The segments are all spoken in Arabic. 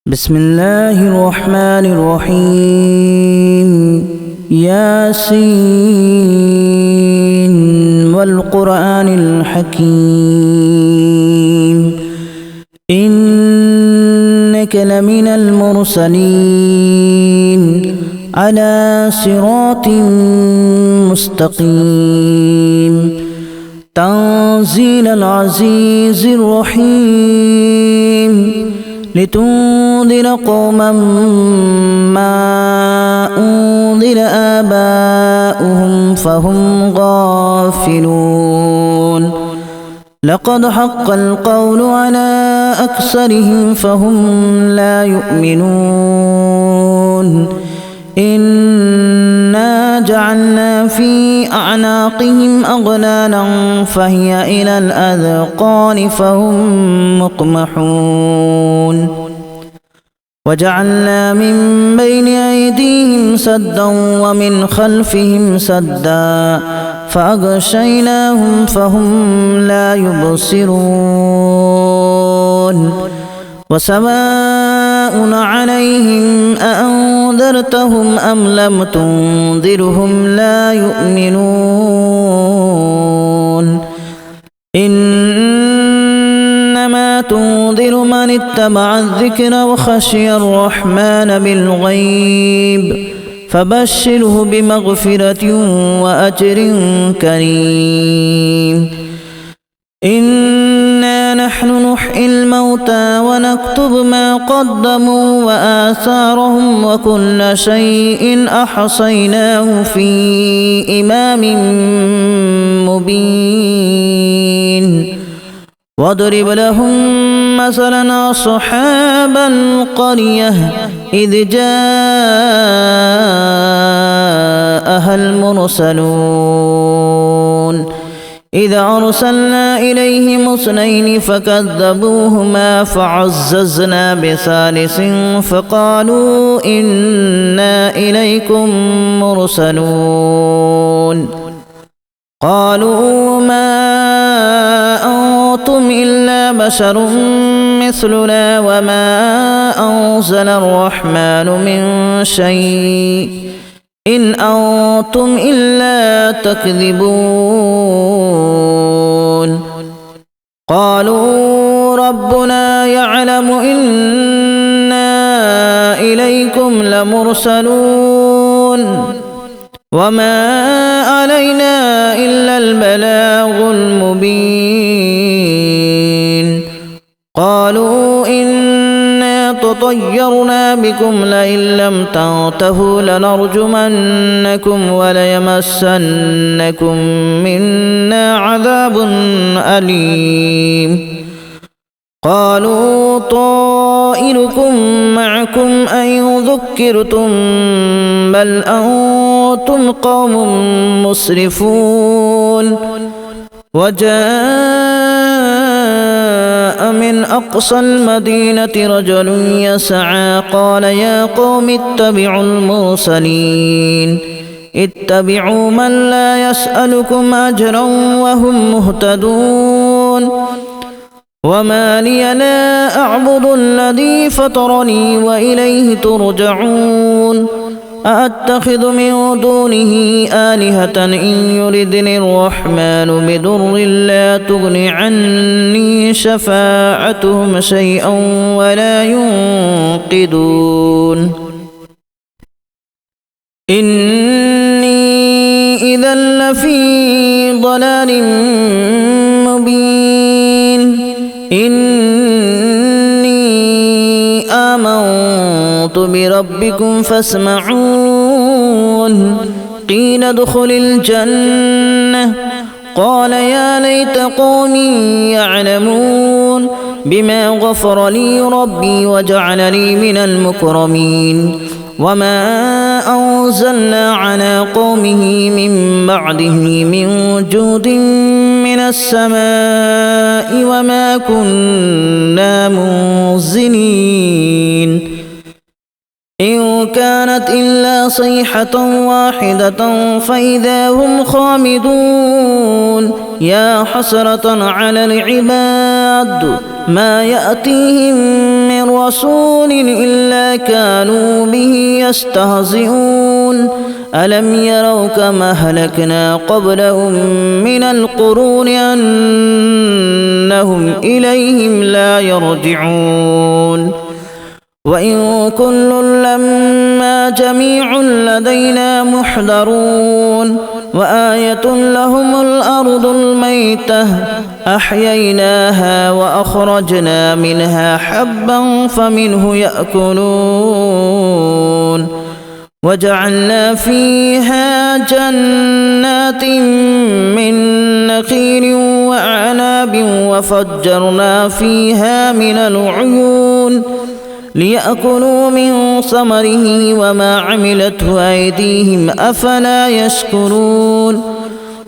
بسم الله الرحمن الرحيم ياسين والقرآن الحكيم إنك لمن المرسلين على صراط مستقيم تنزيل العزيز الرحيم لتنذر قوما ما أنذر آباؤهم فهم غافلون لقد حق القول على أكثرهم فهم لا يؤمنون إنا جعلنا في أعناقهم أغلالا فهي إلى الأذقان فهم مقمحون وجعلنا من بين أيديهم سدا ومن خلفهم سدا فأغشيناهم فهم لا يبصرون وسواء عليهم أأنذرتهم أم لم تنذرهم لا يؤمنون إنما تنذر من اتبع الذكر وخشي الرحمن بالغيب فبشره بمغفرة وأجر كريم إنا نحن نحيي الموتى ونكتب ما قدموا وآثارهم وكل شيء أحصيناه في إمام مبين واضرب لهم مثلا أصحاب القرية إذ جاءها المرسلون إذ أرسلنا إليهم اثنين فكذبوهما فعززنا بثالث فقالوا إنا إليكم مرسلون قالوا ما أنتم إلا بشر مثلنا وما أنزل الرحمن من شيء إن أنتم إلا تكذبون قالوا ربنا يعلم إنا إليكم لمرسلون وما علينا إلا البلاغ المبين قالوا إنا تطيرنا بكم لئن لم تنتهوا لنرجمنكم وليمسنكم منا عذاب أليم قالوا طائركم معكم أن ذكرتم بل أنتم قوم مسرفون وجاء من أقصى المدينة رجل يسعى قال يا قوم اتبعوا المرسلين اتبعوا من لا يسألكم أجرا وهم مهتدون وما لي لا أعبد الذي فطرني وإليه ترجعون أأتخذ من دونه آلهة إن يردني الرحمن بضر لا تغن عني شفاعتهم شيئا ولا ينقذون إني إذا لفي ضلال مبين إني آمنت بربكم فاسمعون قيل ادخل الجنة قال يا ليت قومي يعلمون بما غفر لي ربي وجعلني من المكرمين وما أنزلنا على قومه من بعده من جود من السماء وما كنا منزلين إن كانت إلا صيحة واحدة فإذا هم خامدون يا حسرة على العباد ما يأتيهم من من رسول إلا كانوا به يستهزئون ألم يروا كما أهلكنا قبلهم من القرون أنهم إليهم لا يرجعون وإن كل لما جميع لدينا محضرون وآية لهم الأرض الميتة أحييناها وأخرجنا منها حبا فمنه يأكلون وجعلنا فيها جنات من نخيل وأعناب وفجرنا فيها من العيون ليأكلوا من ثمره وما عملته أيديهم أفلا يشكرون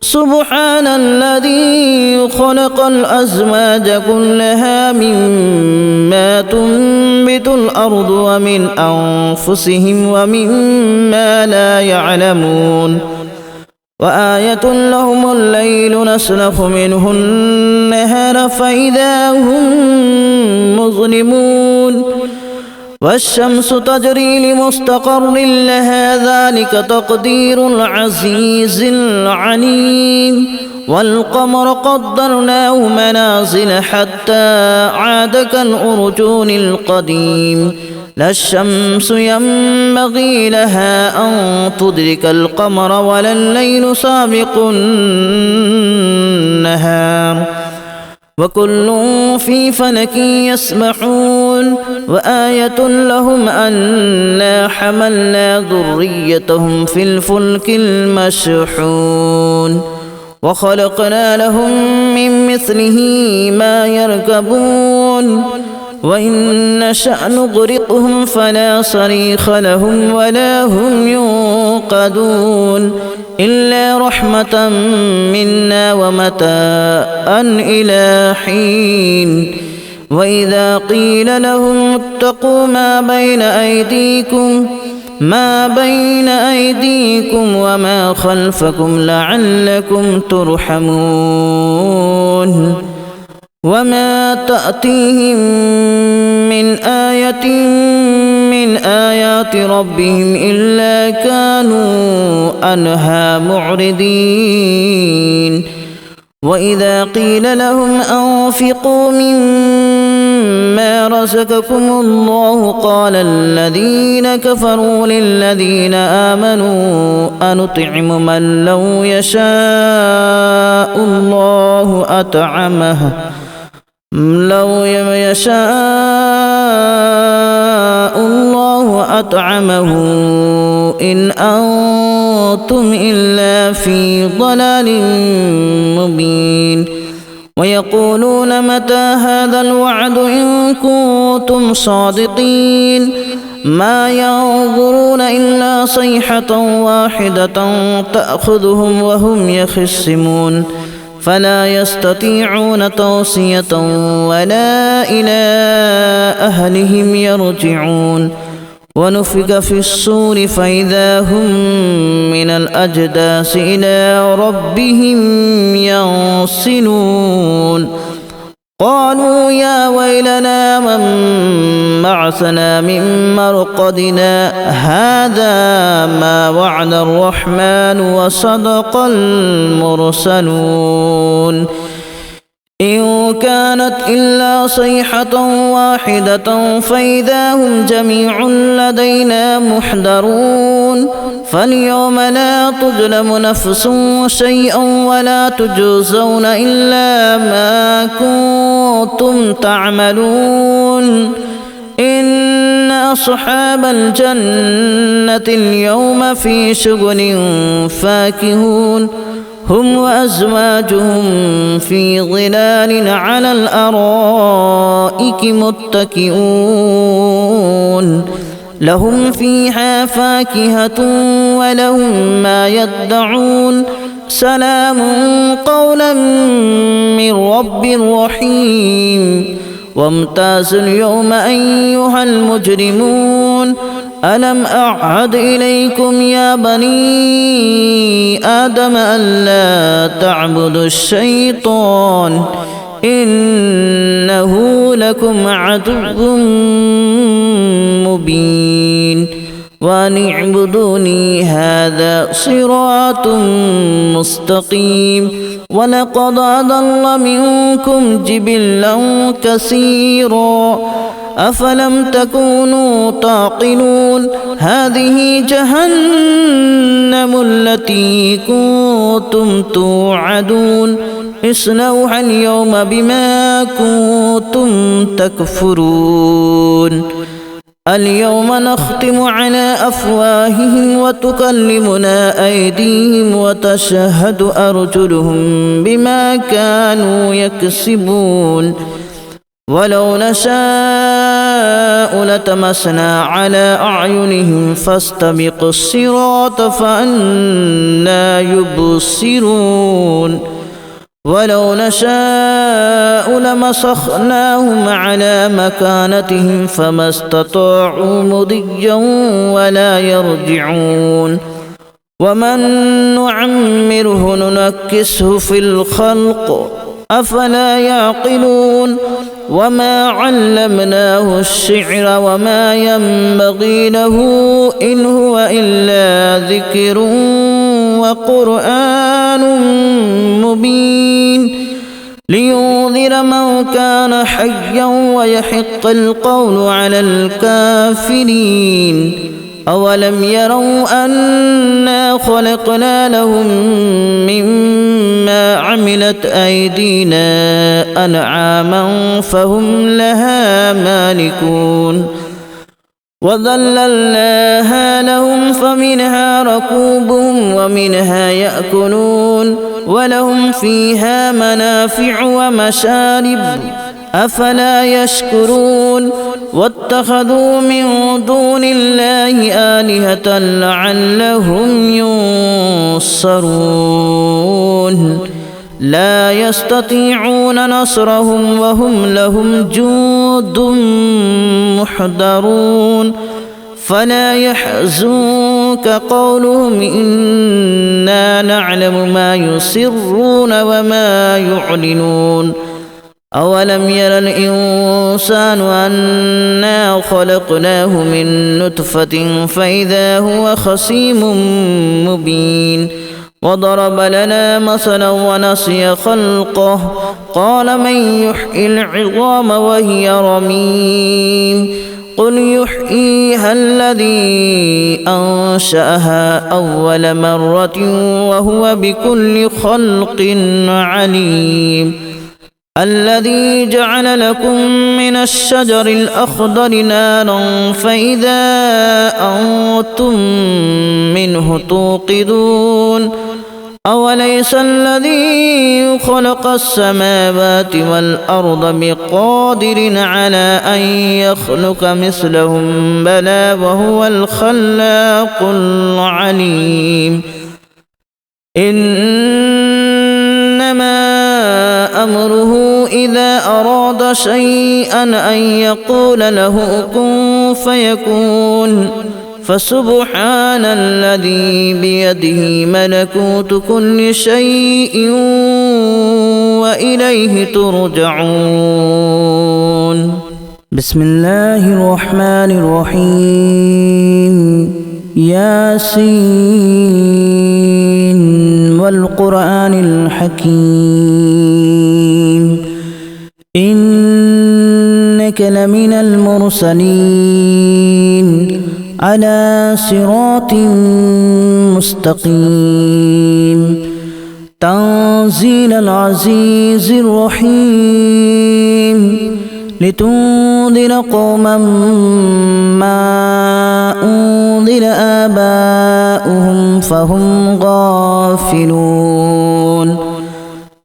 سبحان الذي خلق الأزواج كلها مما تنبت الأرض ومن أنفسهم ومما لا يعلمون وآية لهم الليل نسلخ منه النهار فإذا هم مظلمون والشمس تجري لمستقر لها ذلك تقدير العزيز العليم والقمر قدرناه منازل حتى عاد كالأرجون القديم لا الشمس ينبغي لها أن تدرك القمر ولا الليل سابق النهار وكل في فلك يسبحون وآية لهم أنا حملنا ذريتهم في الفلك المشحون وخلقنا لهم من مثله ما يركبون وإن نشأ نغرقهم فلا صريخ لهم ولا هم ينقذون إلا رحمة منا ومتاعا إلى حين وإذا قيل لهم اتقوا ما بين أيديكم وما خلفكم لعلكم ترحمون وما تأتيهم من آية من آيات ربهم إلا كانوا عنها معرضين وإذا قيل لهم أنفقوا مما رزقكم الله قال الذين كفروا للذين آمنوا أنطعم من لو يشاء الله أطعمه إن أنتم إلا في ضلال مبين ويقولون متى هذا الوعد إن كنتم صادقين ما ينظرون إلا صيحة واحدة تأخذهم وهم يخصمون فلا يستطيعون توصية ولا إلى أهلهم يرجعون ونفخ في الصور فإذا هم من الأجداث إلى ربهم ينسلون قالوا يا ويلنا من بعثنا من مرقدنا هذا ما وعد الرحمن وصدق المرسلون إن كانت إلا صيحة واحدة فإذا هم جميع لدينا محضرون فاليوم لا تظلم نفس شيئا ولا تجزون إلا ما كنتم تعملون إن أصحاب الجنة اليوم في شغل فاكهون هم وأزواجهم في ظلال على الأرائك متكئون لهم فيها فاكهة ولهم ما يدعون سلام قولا من رب رحيم وامتازوا اليوم أيها المجرمون ألم أعهد إليكم يا بني آدم ألا تعبدوا الشيطان إنه لكم عدو مبين وأن اعبدوني هذا صراط مستقيم ولقد أضل منكم جبلا كثيرا أفلم تكونوا تعقلون هذه جهنم التي كنتم توعدون اصلوها اليوم بما كنتم تكفرون اليوم نختم على أفواههم وتكلمنا أيديهم وتشهد أرجلهم بما كانوا يكسبون ولو نشاء لتمسنا على أعينهم فاستبقوا الصراط فأنى يبصرون ولو نشاء لمسخناهم على مكانتهم فما استطاعوا مضيا ولا يرجعون ومن نعمره ننكسه في الخلق أفلا يعقلون وما علمناه الشعر وما ينبغي له إن هو إلا ذكر وقرآن مبين لينذر من كان حيا ويحق القول على الكافرين أولم يروا أنا خلقنا لهم مما عملت أيدينا أنعاما فهم لها مالكون وذللناها لهم فمنها ركوبهم ومنها يأكلون ولهم فيها منافع ومشارب أفلا يشكرون واتخذوا من دون الله آلهة لعلهم ينصرون لا يستطيعون نصرهم وهم لهم جند محضرون فلا يحزنك قولهم إنا نعلم ما يسرون وما يعلنون أولم ير الإنسان أنا خلقناه من نطفة فإذا هو خصيم مبين وضرب لنا مثلا ونسي خلقه قال من يحيي العظام وهي رميم قل يحييها الذي أنشأها أول مرة وهو بكل خلق عليم الذي جعل لكم من الشجر الأخضر نارا فإذا أنتم منه توقدون أوليس الذي خلق السماوات والأرض بقادر على أن يخلق مثلهم بلى وهو الخلاق العليم إنما أمره إذا أراد شيئا أن يقول له كن فيكون فسبحان الذي بيده ملكوت كل شيء وإليه ترجعون بسم الله الرحمن الرحيم ياسين والقرآن الحكيم إنك لمن المرسلين على صراط مستقيم تنزيل العزيز الرحيم لتنذر قوما ما أنذر آباؤهم فهم غافلون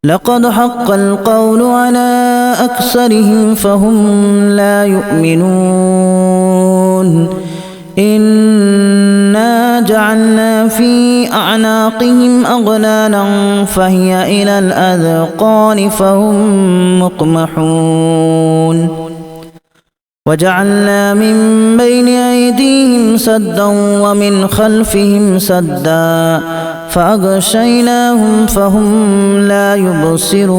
لقد حق القول على أكثرهم فهم لا يؤمنون إنا جعلنا في أعناقهم أغلالا فهي إلى الأذقان فهم مقمحون وجعلنا من بين أيديهم سدا ومن خلفهم سدا فأغشيناهم فهم لا يبصرون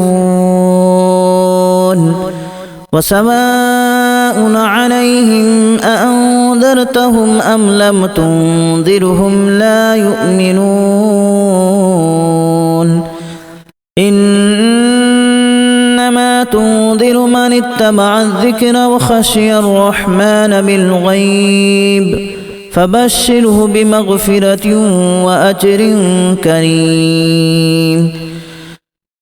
وسواء عليهم أأنذرتهم أم لم تنذرهم لا يؤمنون إنما تنذر من اتبع الذكر وخشي الرحمن بالغيب فبشره بمغفرة وأجر كريم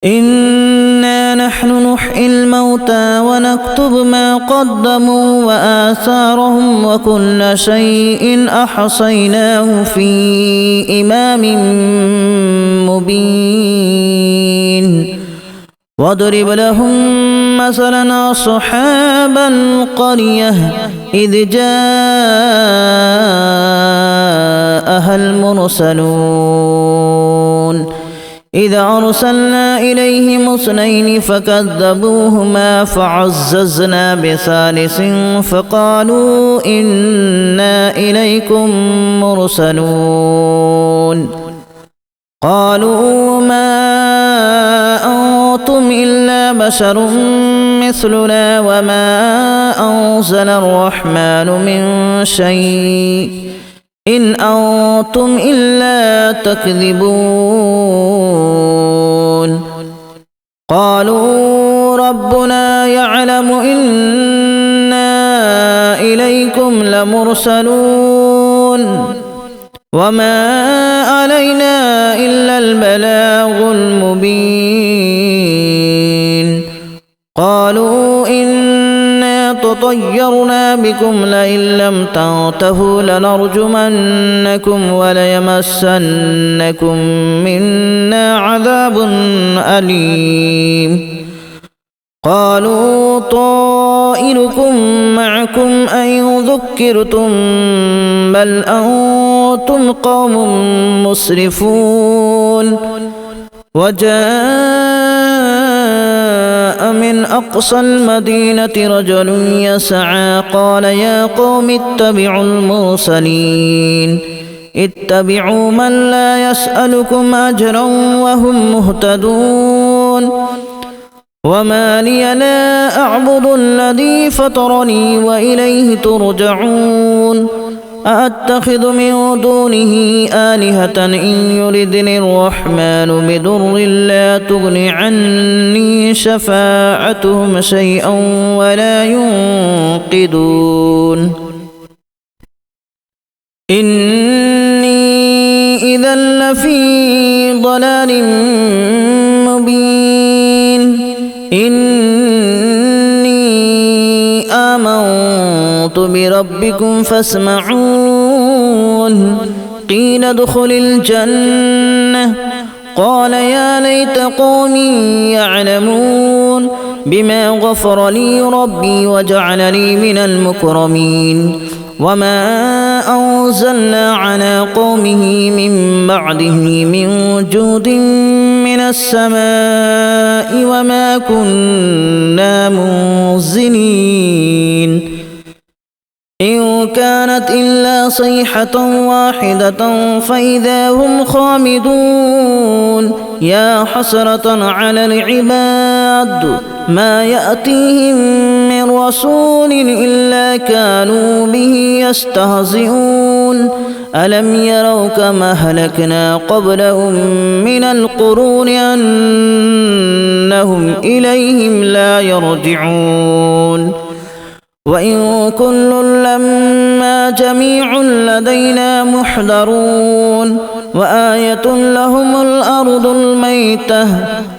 إنا نحن نحيي الموتى ونكتب ما قدموا وآثارهم وكل شيء أحصيناه في إمام مبين واضرب لهم مثلا أصحاب القرية إذ جاءها المرسلون إذا أرسلنا إليهم اثنين فكذبوهما فعززنا بثالث فقالوا إنا إليكم مرسلون قالوا ما أنتم إلا بشر مثلنا وما أنزل الرحمن من شيء إن أنتم إلا تكذبون قالوا ربنا يعلم إنا إليكم لمرسلون وما علينا إلا البلاغ المبين قالوا إنا تطيرنا بكم لئن لم تنتهوا لنرجمنكم وليمسنكم منا عذاب أليم قالوا طائركم معكم أئن ذكرتم بل أنتم قوم مسرفون وجاء من أقصى المدينة رجل يسعى قال يا قوم اتبعوا المرسلين اتبعوا من لا يسألكم أجرا وهم مهتدون وما لي لا أعبد الذي فطرني وإليه ترجعون أأتخذ من دونه آلهة إن يردني الرحمن بضر لا تغن عني شفاعتهم شيئا ولا ينقذون إني إذا لفي ضلال مبين إني آمنت بربكم فاسمعون قيل ادخل الجنة قال يا ليت قومي يعلمون بما غفر لي ربي وجعلني من المكرمين وما أنزلنا على قومه من بعده من جود من السماء وما كنا منزلين إن كانت إلا صيحة واحدة فإذا هم خامدون يا حسرة على العباد ما يأتيهم من رسول إلا كانوا به يستهزئون ألم يروا كما أهلكنا قبلهم من القرون أنهم إليهم لا يرجعون وإن كل لما جميع لدينا محضرون وآية لهم الأرض الميتة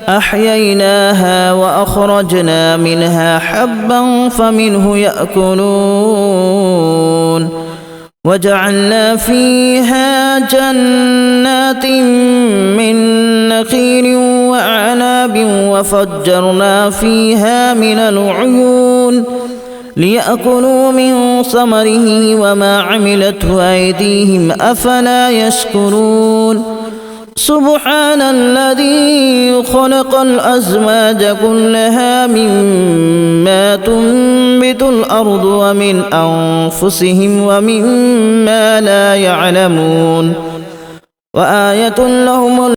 أحييناها وأخرجنا منها حبا فمنه يأكلون وجعلنا فيها جنات من نخيل وأعناب وفجرنا فيها من العيون ليأكلوا من ثمره وما عملته أيديهم أفلا يشكرون سبحان الذي خلق الأزواج كلها مما تنبت الأرض ومن أنفسهم ومما لا يعلمون وآية لهم